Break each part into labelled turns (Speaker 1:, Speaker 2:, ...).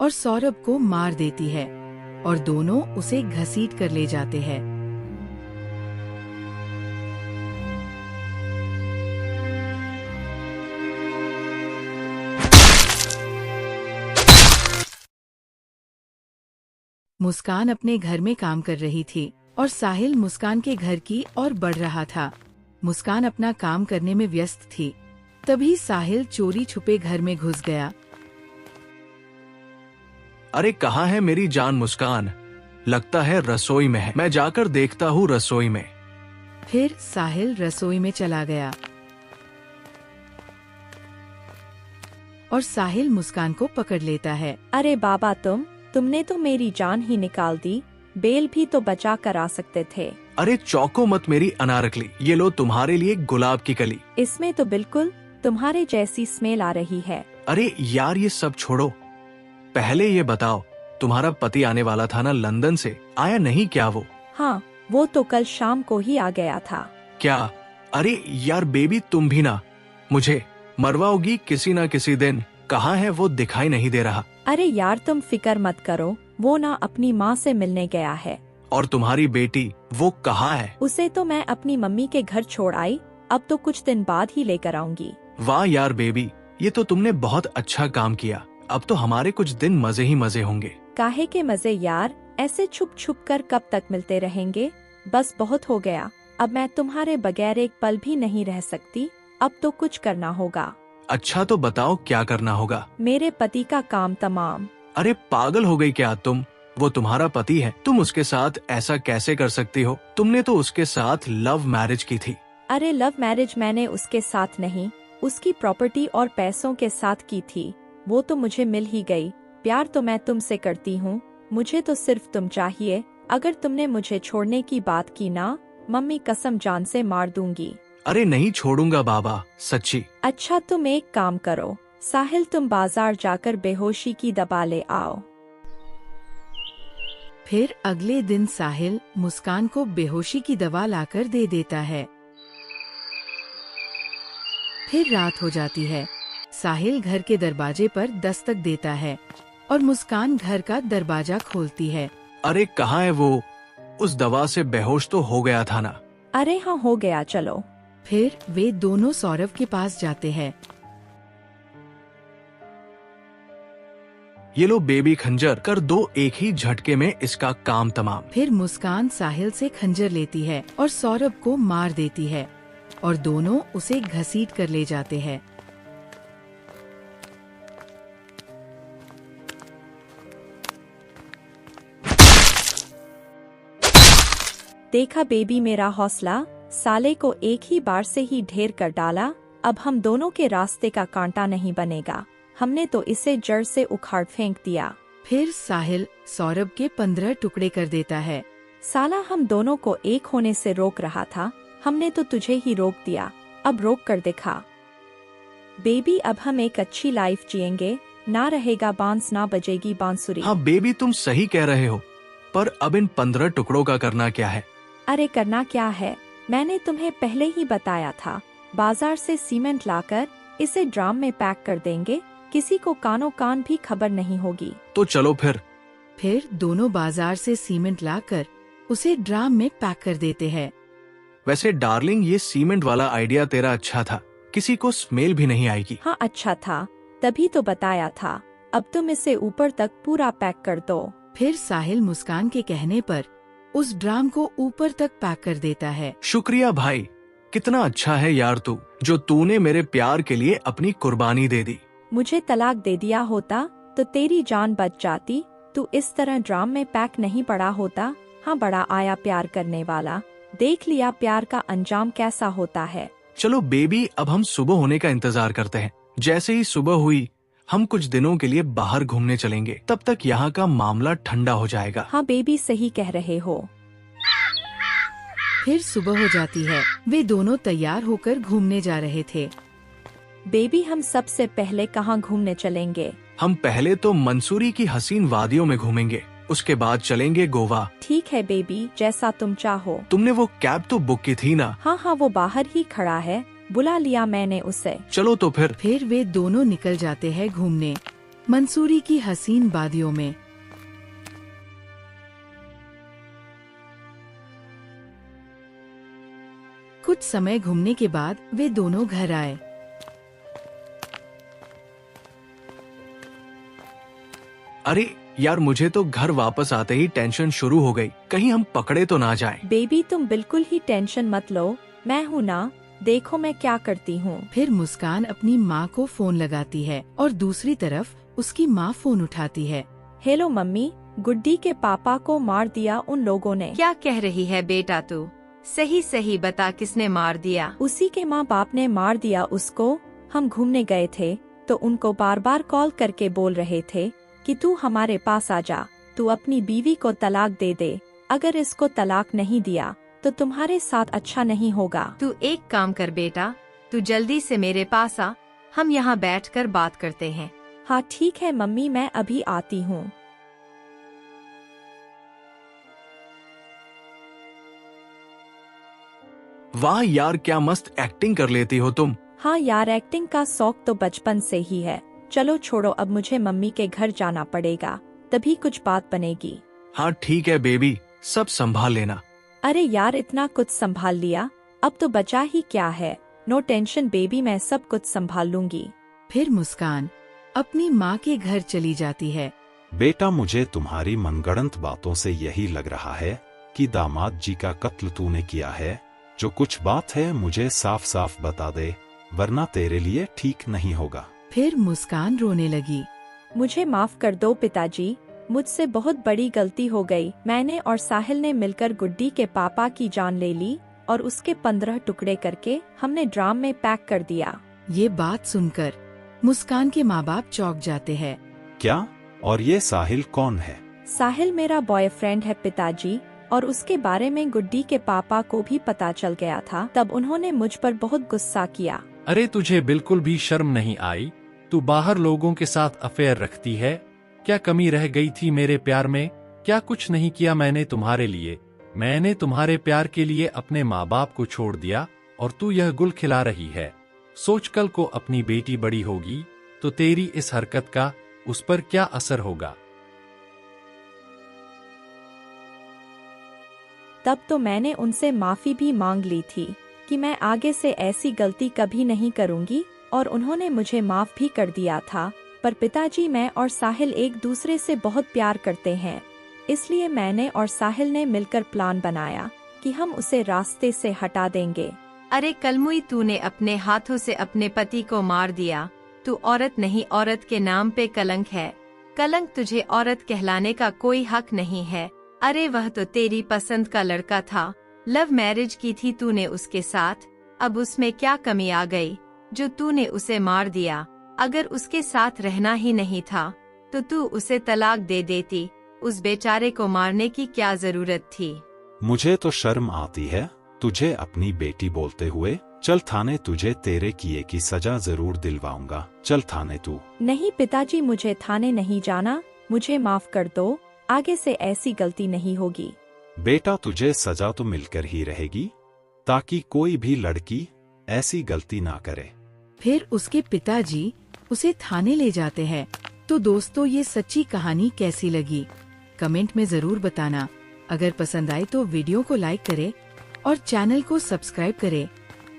Speaker 1: और सौरभ को मार देती है और दोनों उसे घसीट कर ले जाते हैं। मुस्कान अपने घर में काम कर रही थी और साहिल मुस्कान के घर की ओर बढ़ रहा था। मुस्कान अपना काम करने में व्यस्त थी। तभी साहिल चोरी छुपे घर में घुस गया।
Speaker 2: अरे कहाँ है मेरी जान मुस्कान? लगता है रसोई में है। मैं जाकर देखता हूँ रसोई में।
Speaker 1: फिर साहिल रसोई में चला गया और साहिल मुस्कान को पकड़ लेता है।
Speaker 3: अरे बाबा तुमने तो मेरी जान ही निकाल दी। बेल भी तो बचा कर आ सकते थे।
Speaker 2: अरे चौको मत मेरी अनारकली, ये लो तुम्हारे लिए गुलाब की कली।
Speaker 3: इसमें तो बिल्कुल तुम्हारे जैसी स्मेल आ रही है।
Speaker 2: अरे यार ये सब छोड़ो, पहले ये बताओ तुम्हारा पति आने वाला था ना लंदन से, आया नहीं क्या वो?
Speaker 3: हाँ, वो तो कल शाम को ही आ गया था।
Speaker 2: क्या? अरे यार बेबी तुम भी ना मुझे मरवाओगी किसी ना किसी दिन। कहाँ है वो? दिखाई नहीं दे रहा।
Speaker 3: अरे यार तुम फिक्र मत करो, वो ना अपनी माँ से मिलने गया है।
Speaker 2: और तुम्हारी बेटी वो कहाँ है?
Speaker 3: उसे तो मैं अपनी मम्मी के घर छोड़ आई, अब तो कुछ दिन बाद ही लेकर आऊंगी।
Speaker 2: वाह यार बेबी, ये तो तुमने बहुत अच्छा काम किया। अब तो हमारे कुछ दिन मजे ही मजे होंगे।
Speaker 3: काहे के मजे यार, ऐसे छुप छुप कर कब तक मिलते रहेंगे? बस बहुत हो गया, अब मैं तुम्हारे बगैर एक पल भी नहीं रह सकती। अब तो कुछ करना होगा।
Speaker 2: अच्छा तो बताओ क्या करना होगा?
Speaker 3: मेरे पति का काम तमाम।
Speaker 2: अरे पागल हो गई क्या तुम? वो तुम्हारा पति है, तुम उसके साथ ऐसा कैसे कर सकती हो? तुमने तो उसके साथ लव मैरिज की थी।
Speaker 3: अरे लव मैरिज मैंने उसके साथ नहीं, उसकी प्रॉपर्टी और पैसों के साथ की थी। वो तो मुझे मिल ही गई। प्यार तो मैं तुमसे करती हूँ, मुझे तो सिर्फ तुम चाहिए। अगर तुमने मुझे छोड़ने की बात की ना, मम्मी कसम जान से मार दूंगी।
Speaker 2: अरे नहीं छोड़ूंगा बाबा, सच्ची।
Speaker 3: अच्छा तुम एक काम करो साहिल, तुम बाजार जाकर बेहोशी की दवा ले आओ।
Speaker 1: फिर अगले दिन साहिल मुस्कान को बेहोशी की दवा लाकर दे देता है। फिर रात हो जाती है। साहिल घर के दरवाजे पर दस्तक देता है और मुस्कान घर का दरवाजा खोलती है।
Speaker 2: अरे कहाँ है वो? उस दवा से बेहोश तो हो गया था ना?
Speaker 3: अरे हाँ हो गया, चलो।
Speaker 1: फिर वे दोनों सौरभ के पास जाते हैं।
Speaker 2: ये लो बेबी खंजर, कर दो एक ही झटके में इसका काम तमाम।
Speaker 1: फिर मुस्कान साहिल से खंजर लेती है और सौरभ को मार देती है और दोनों उसे घसीट कर ले जाते हैं।
Speaker 3: देखा बेबी मेरा हौसला, साले को एक ही बार से ही ढेर कर डाला। अब हम दोनों के रास्ते का कांटा नहीं बनेगा। हमने तो इसे जड़ से उखाड़ फेंक दिया।
Speaker 1: फिर साहिल सौरभ के 15 टुकड़े कर देता है।
Speaker 3: साला हम दोनों को एक होने से रोक रहा था, हमने तो तुझे ही रोक दिया। अब रोक कर दिखा बेबी, अब हम एक अच्छी लाइफ जिएंगे। ना रहेगा बांस, ना बजेगी बांसुरी।
Speaker 2: हाँ बेबी तुम सही कह रहे हो, पर अब इन 15 टुकड़ों का करना क्या है?
Speaker 3: अरे करना क्या है, मैंने तुम्हें पहले ही बताया था। बाजार से सीमेंट लाकर इसे ड्राम में पैक कर देंगे, किसी को कानो कान भी खबर नहीं होगी।
Speaker 2: तो चलो फिर।
Speaker 1: फिर दोनों बाजार से सीमेंट लाकर उसे ड्राम में पैक कर देते हैं।
Speaker 2: वैसे डार्लिंग ये सीमेंट वाला आइडिया तेरा अच्छा था, किसी को स्मेल भी नहीं आएगी।
Speaker 3: हाँ अच्छा था, तभी तो बताया था। अब तुम इसे ऊपर तक पूरा पैक कर दो।
Speaker 1: फिर साहिल मुस्कान के कहने पर उस ड्राम को ऊपर तक पैक कर देता है।
Speaker 2: शुक्रिया भाई, कितना अच्छा है यार तू, जो तूने मेरे प्यार के लिए अपनी कुर्बानी दे दी।
Speaker 3: मुझे तलाक दे दिया होता तो तेरी जान बच जाती। तू इस तरह ड्राम में पैक नहीं पड़ा होता। हाँ बड़ा आया प्यार करने वाला, देख लिया प्यार का अंजाम कैसा होता है।
Speaker 2: चलो बेबी अब हम सुबह होने का इंतजार करते हैं। जैसे ही सुबह हुई हम कुछ दिनों के लिए बाहर घूमने चलेंगे, तब तक यहाँ का मामला ठंडा हो जाएगा।
Speaker 3: हाँ बेबी सही कह रहे हो।
Speaker 1: फिर सुबह हो जाती है। वे दोनों तैयार होकर घूमने जा रहे थे।
Speaker 3: बेबी हम सबसे पहले कहाँ घूमने चलेंगे?
Speaker 2: हम पहले तो मंसूरी की हसीन वादियों में घूमेंगे, उसके बाद चलेंगे गोवा।
Speaker 3: ठीक है बेबी, जैसा तुम चाहो।
Speaker 2: तुमने वो कैब तो बुक की थी ना?
Speaker 3: हाँ हाँ वो बाहर ही खड़ा है, बुला लिया मैंने उसे।
Speaker 2: चलो तो फिर।
Speaker 1: फिर वे दोनों निकल जाते हैं घूमने। मंसूरी की हसीन वादियों में। कुछ समय घूमने के बाद वे दोनों घर आए।
Speaker 2: अरे यार, मुझे तो घर वापस आते ही टेंशन शुरू हो गई, कहीं हम पकड़े तो ना जाएं।
Speaker 3: बेबी तुम बिल्कुल ही टेंशन मत लो, मैं हूँ ना, देखो मैं क्या करती हूँ।
Speaker 1: फिर मुस्कान अपनी माँ को फोन लगाती है और दूसरी तरफ उसकी माँ फोन उठाती है।
Speaker 3: हेलो मम्मी, गुड्डी के पापा को मार दिया उन लोगों ने।
Speaker 4: क्या कह रही है बेटा तू? सही सही बता, किसने मार दिया?
Speaker 3: उसी के माँ बाप ने मार दिया उसको। हम घूमने गए थे तो उनको बार बार कॉल करके बोल रहे थे कि तू हमारे पास आ जा, तू अपनी बीवी को तलाक दे दे, अगर इसको तलाक नहीं दिया तो तुम्हारे साथ अच्छा नहीं होगा।
Speaker 4: तू एक काम कर बेटा, तू जल्दी से मेरे पास आ, हम यहाँ बैठकर बात करते हैं।
Speaker 3: हाँ ठीक है मम्मी, मैं अभी आती हूँ।
Speaker 2: वाह यार, क्या मस्त एक्टिंग कर लेती हो तुम।
Speaker 3: हाँ यार, एक्टिंग का शौक तो बचपन से ही है। चलो छोड़ो, अब मुझे मम्मी के घर जाना पड़ेगा, तभी कुछ बात बनेगी।
Speaker 2: हाँ ठीक है बेबी, सब संभाल लेना।
Speaker 3: अरे यार, इतना कुछ संभाल लिया, अब तो बचा ही क्या है। नो टेंशन बेबी, मैं सब कुछ संभाल लूंगी।
Speaker 1: फिर मुस्कान अपनी माँ के घर चली जाती है।
Speaker 5: बेटा, मुझे तुम्हारी मनगढ़ंत बातों से यही लग रहा है कि दामाद जी का कत्ल तूने किया है। जो कुछ बात है मुझे साफ साफ बता दे, वरना तेरे लिए ठीक नहीं होगा।
Speaker 1: फिर मुस्कान रोने लगी।
Speaker 3: मुझे माफ कर दो पिताजी, मुझसे बहुत बड़ी गलती हो गई। मैंने और साहिल ने मिलकर गुड्डी के पापा की जान ले ली और उसके 15 टुकड़े करके हमने ड्राम में पैक कर दिया।
Speaker 1: ये बात सुनकर मुस्कान के माँ बाप चौंक जाते हैं।
Speaker 5: क्या? और ये साहिल कौन है?
Speaker 3: साहिल मेरा बॉयफ्रेंड है पिताजी, और उसके बारे में गुड्डी के पापा को भी पता चल गया था। तब उन्होंने मुझ पर बहुत गुस्सा किया।
Speaker 6: अरे तुझे बिल्कुल भी शर्म नहीं आई? तू बाहर लोगों के साथ अफेयर रखती है। क्या कमी रह गई थी मेरे प्यार में? क्या कुछ नहीं किया मैंने तुम्हारे लिए? मैंने तुम्हारे प्यार के लिए अपने माँ बाप को छोड़ दिया और तू यह गुल खिला रही है। सोच, कल को अपनी बेटी बड़ी होगी तो तेरी इस हरकत का उस पर क्या असर होगा।
Speaker 3: तब तो मैंने उनसे माफी भी मांग ली थी कि मैं आगे से ऐसी गलती कभी नहीं करूंगी, और उन्होंने मुझे माफ भी कर दिया था। पर पिताजी, मैं और साहिल एक दूसरे से बहुत प्यार करते हैं, इसलिए मैंने और साहिल ने मिलकर प्लान बनाया कि हम उसे रास्ते से हटा देंगे।
Speaker 4: अरे कलमुई, तूने अपने हाथों से अपने पति को मार दिया। तू औरत नहीं, औरत के नाम पे कलंक है। कलंक, तुझे औरत कहलाने का कोई हक नहीं है। अरे वह तो तेरी पसंद का लड़का था, लव मैरिज की थी तूने उसके साथ, अब उसमें क्या कमी आ गई जो तूने उसे मार दिया? अगर उसके साथ रहना ही नहीं था तो तू उसे तलाक दे देती, उस बेचारे को मारने की क्या जरूरत थी?
Speaker 5: मुझे तो शर्म आती है तुझे अपनी बेटी बोलते हुए। चल थाने, तुझे तेरे किए की सजा जरूर दिलवाऊंगा। चल थाने तू।
Speaker 3: नहीं पिताजी, मुझे थाने नहीं जाना, मुझे माफ कर दो, आगे से ऐसी गलती नहीं होगी।
Speaker 5: बेटा, तुझे सजा तो मिलकर ही रहेगी, ताकि कोई भी लड़की ऐसी गलती ना करे।
Speaker 1: फिर उसके पिताजी उसे थाने ले जाते हैं। तो दोस्तों, ये सच्ची कहानी कैसी लगी कमेंट में जरूर बताना। अगर पसंद आए तो वीडियो को लाइक करें और चैनल को सब्सक्राइब करें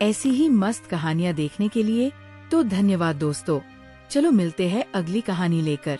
Speaker 1: ऐसी ही मस्त कहानियाँ देखने के लिए। तो धन्यवाद दोस्तों, चलो मिलते हैं अगली कहानी लेकर।